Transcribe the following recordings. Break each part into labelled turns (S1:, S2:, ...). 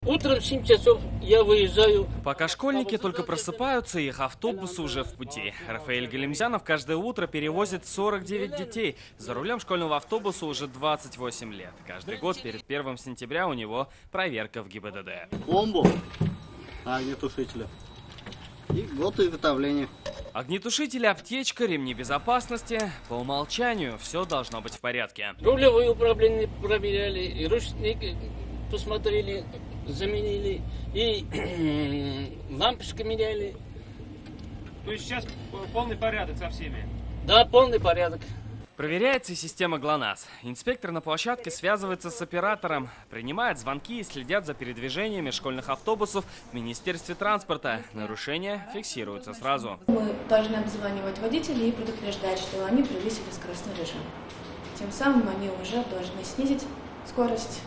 S1: Утром в 7 часов я выезжаю.
S2: Пока школьники только просыпаются, их автобусы уже в пути. Рафаэль Галимзянов каждое утро перевозит 49 детей. За рулем школьного автобуса уже 28 лет. Каждый год перед 1 сентября у него проверка в ГИБДД.
S3: Бомбу, огнетушителя и год изготовления.
S2: Огнетушители, аптечка, ремни безопасности. По умолчанию все должно быть в порядке.
S1: Рулевое управление проверяли, и ручник посмотрели, заменили, и лампочки меняли.
S4: То есть сейчас полный порядок со всеми?
S1: Да, полный порядок.
S2: Проверяется и система ГЛОНАСС. Инспектор на площадке связывается с оператором, принимает звонки и следят за передвижениями школьных автобусов в Министерстве транспорта. Нарушения фиксируются сразу.
S5: Мы должны обзванивать водителей и предупреждать, что они превысили скоростной режим. Тем самым они уже должны снизить скорость,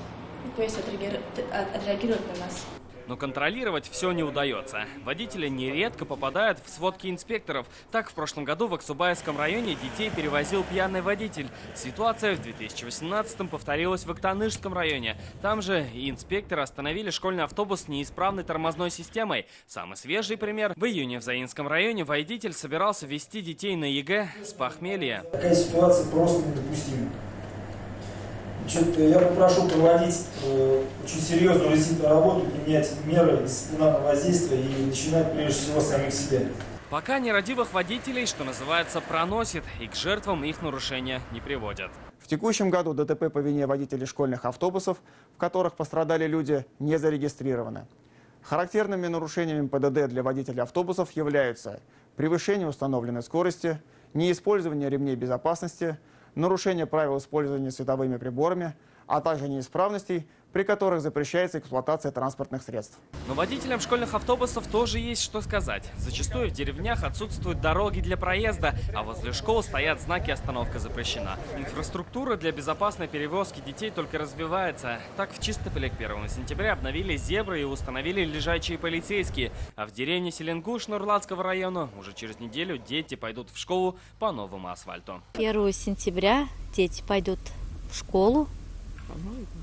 S5: то есть отреагировать на нас.
S2: Но контролировать все не удается. Водители нередко попадают в сводки инспекторов. Так, в прошлом году в Аксубайском районе детей перевозил пьяный водитель. Ситуация в 2018-м повторилась в Актанышском районе. Там же и инспекторы остановили школьный автобус с неисправной тормозной системой. Самый свежий пример. В июне в Заинском районе водитель собирался везти детей на ЕГЭ с похмелья.
S6: Такая ситуация просто недопустима. Я попрошу проводить очень серьезную разъяснительную работу, применять меры дисциплинарного воздействия и начинать прежде всего с самих себя.
S2: Пока нерадивых водителей, что называется, проносит, и к жертвам их нарушения не приводят.
S7: В текущем году ДТП по вине водителей школьных автобусов, в которых пострадали люди, не зарегистрированы. Характерными нарушениями ПДД для водителей автобусов являются превышение установленной скорости, неиспользование ремней безопасности, нарушение правил использования световыми приборами, а также неисправностей, при которых запрещается эксплуатация транспортных средств.
S2: Но водителям школьных автобусов тоже есть что сказать. Зачастую в деревнях отсутствуют дороги для проезда, а возле школ стоят знаки «Остановка запрещена». Инфраструктура для безопасной перевозки детей только развивается. Так, в Чистополе к 1 сентября обновили зебры и установили лежачие полицейские. А в деревне Селенгуш Нурлатского района уже через неделю дети пойдут в школу по новому асфальту.
S8: 1 сентября дети пойдут в школу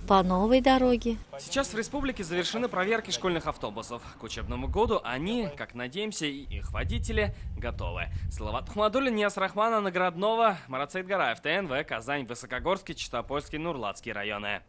S8: по новой дороге.
S2: Сейчас в республике завершены проверки школьных автобусов. К учебному году они, как надеемся, и их водители готовы. Салават Ахмадуллин, Нияз Рахман, Наградного, Марат Саидгараев, ТНВ, Казань, Высокогорский, Чистопольский, Нурлатский районы.